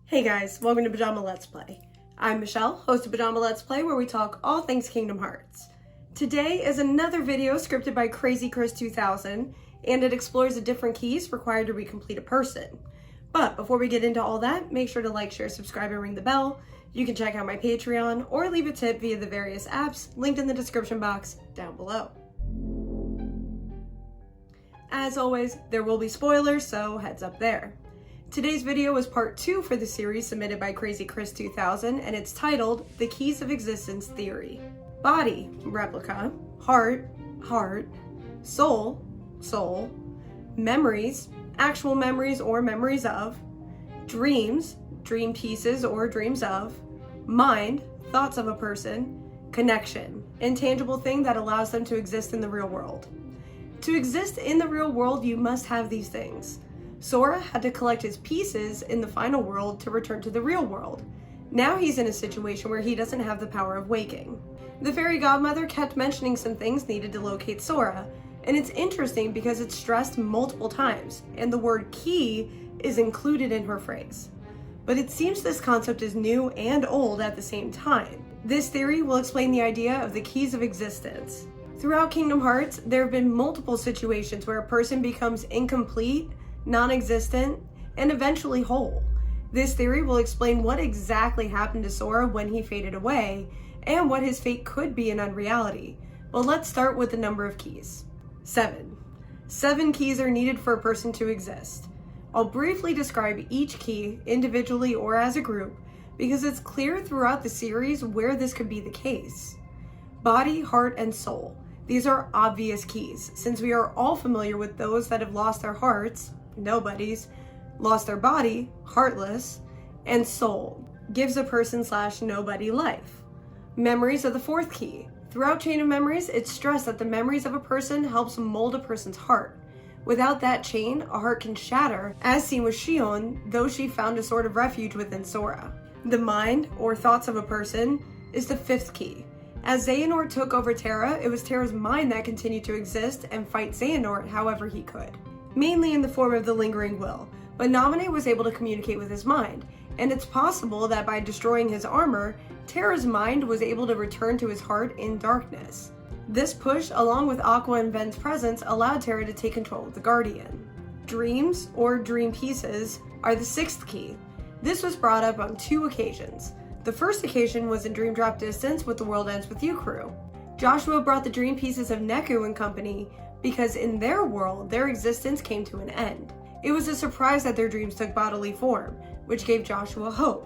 Hey guys, welcome to Pajama Let's Play. I'm Michelle, host of Pajama Let's Play, where we talk all things Kingdom Hearts. Today is another video scripted by Krazkris2000, and it explores the different keys required to recomplete a person. But before we get into all that, make sure to like, share, subscribe, and ring the bell. You can check out my Patreon or leave a tip via the various apps linked in the description box down below. As always, there will be spoilers, so heads up there. Today's video is part 2 for the series submitted by Krazkris2000, and it's titled The Keys of Existence Theory. Body, replica. Heart, heart. Soul, soul. Memories, actual memories or memories of. Dreams, dream pieces or dreams of. Mind, thoughts of a person. Connection, intangible thing that allows them to exist in the real world. To exist in the real world, you must have these things. Sora had to collect his pieces in the final world to return to the real world. Now he's in a situation where he doesn't have the power of waking. The fairy godmother kept mentioning some things needed to locate Sora, and it's interesting because it's stressed multiple times, and the word key is included in her phrase. But it seems this concept is new and old at the same time. This theory will explain the idea of the keys of existence. Throughout Kingdom Hearts, there have been multiple situations where a person becomes incomplete, non-existent, and eventually whole. This theory will explain what exactly happened to Sora when he faded away, and what his fate could be in unreality. But let's start with the number of keys. 7. 7 keys are needed for a person to exist. I'll briefly describe each key, individually or as a group, because it's clear throughout the series where this could be the case. Body, heart, and soul. These are obvious keys, since we are all familiar with those that have lost their hearts, nobodies, lost their body, heartless, and soul, gives a person / nobody life. Memories are the 4th key. Throughout Chain of Memories, it's stressed that the memories of a person helps mold a person's heart. Without that chain, a heart can shatter, as seen with Xion, though she found a sort of refuge within Sora. The mind, or thoughts of a person, is the 5th key. As Xehanort took over Terra, it was Terra's mind that continued to exist and fight Xehanort however he could. Mainly in the form of the lingering will, but Naminé was able to communicate with his mind, and it's possible that by destroying his armor, Terra's mind was able to return to his heart in darkness. This push, along with Aqua and Ven's presence, allowed Terra to take control of the Guardian. Dreams, or dream pieces, are the 6th key. This was brought up on 2 occasions. The first occasion was in Dream Drop Distance with the World Ends With You crew. Joshua brought the dream pieces of Neku and company because in their world, their existence came to an end. It was a surprise that their dreams took bodily form, which gave Joshua hope.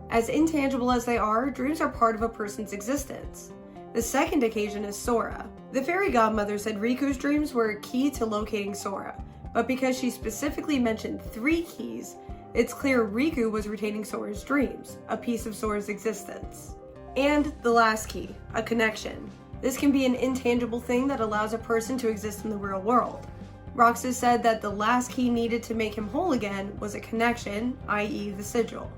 As intangible as they are, dreams are part of a person's existence. The second occasion is Sora. The fairy godmother said Riku's dreams were a key to locating Sora, but because she specifically mentioned 3 keys, it's clear Riku was retaining Sora's dreams, a piece of Sora's existence. And the last key, a connection. This can be an intangible thing that allows a person to exist in the real world. Roxas said that the last key needed to make him whole again was a connection, i.e. the sigil.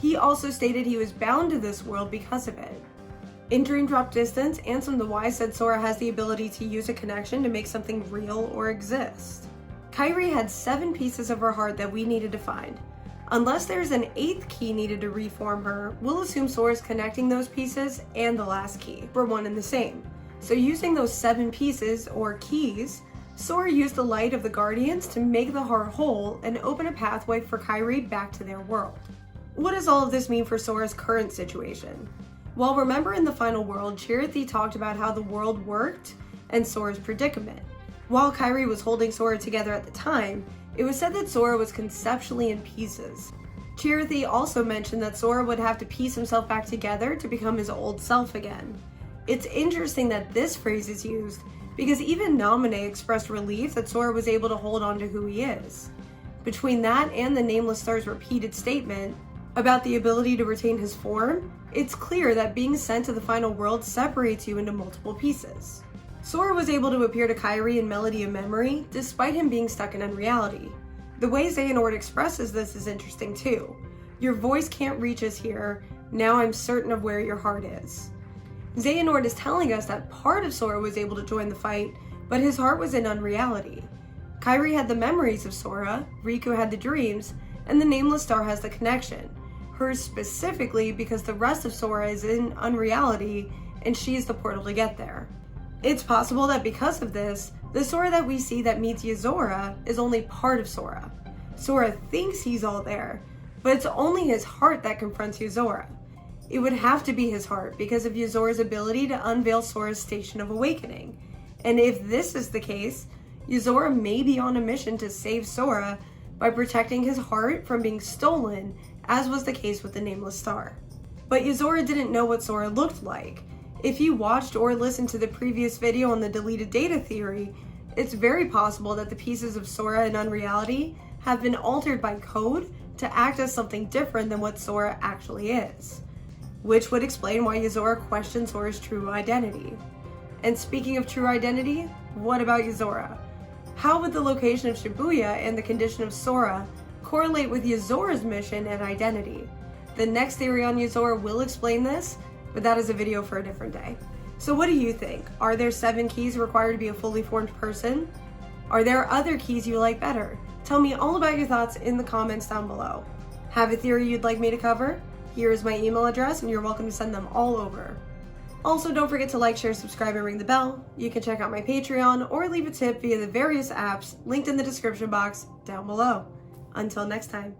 He also stated he was bound to this world because of it. In Dream Drop Distance, Ansem the Wise said Sora has the ability to use a connection to make something real or exist. Kairi had 7 pieces of her heart that we needed to find. Unless there's an 8th key needed to reform her, we'll assume Sora's connecting those pieces and the last key were one and the same. So using those 7 pieces, or keys, Sora used the light of the Guardians to make the heart whole and open a pathway for Kairi back to their world. What does all of this mean for Sora's current situation? Well, remember in the final world, Chirithy talked about how the world worked and Sora's predicament. While Kairi was holding Sora together at the time, it was said that Sora was conceptually in pieces. Chirithy also mentioned that Sora would have to piece himself back together to become his old self again. It's interesting that this phrase is used because even Naminé expressed relief that Sora was able to hold on to who he is. Between that and the Nameless Star's repeated statement about the ability to retain his form, it's clear that being sent to the final world separates you into multiple pieces. Sora was able to appear to Kairi in Melody of Memory, despite him being stuck in unreality. The way Xehanort expresses this is interesting too. Your voice can't reach us here, now I'm certain of where your heart is. Xehanort is telling us that part of Sora was able to join the fight, but his heart was in unreality. Kairi had the memories of Sora, Riku had the dreams, and the Nameless Star has the connection. hers specifically because the rest of Sora is in unreality and she is the portal to get there. It's possible that because of this, the Sora that we see that meets Yozora is only part of Sora. Sora thinks he's all there, but it's only his heart that confronts Yozora. It would have to be his heart because of Yozora's ability to unveil Sora's Station of Awakening. And if this is the case, Yozora may be on a mission to save Sora by protecting his heart from being stolen, as was the case with the Nameless Star. But Yozora didn't know what Sora looked like. If you watched or listened to the previous video on the deleted data theory, it's very possible that the pieces of Sora in Unreality have been altered by code to act as something different than what Sora actually is, which would explain why Yozora questioned Sora's true identity. And speaking of true identity, what about Yozora? How would the location of Shibuya and the condition of Sora correlate with Yozora's mission and identity? The next theory on Yozora will explain this, but that is a video for a different day. So what do you think? Are there 7 keys required to be a fully formed person? Are there other keys you like better? Tell me all about your thoughts in the comments down below. Have a theory you'd like me to cover? Here is my email address and you're welcome to send them all over. Also, don't forget to like, share, subscribe, and ring the bell. You can check out my Patreon or leave a tip via the various apps linked in the description box down below. Until next time.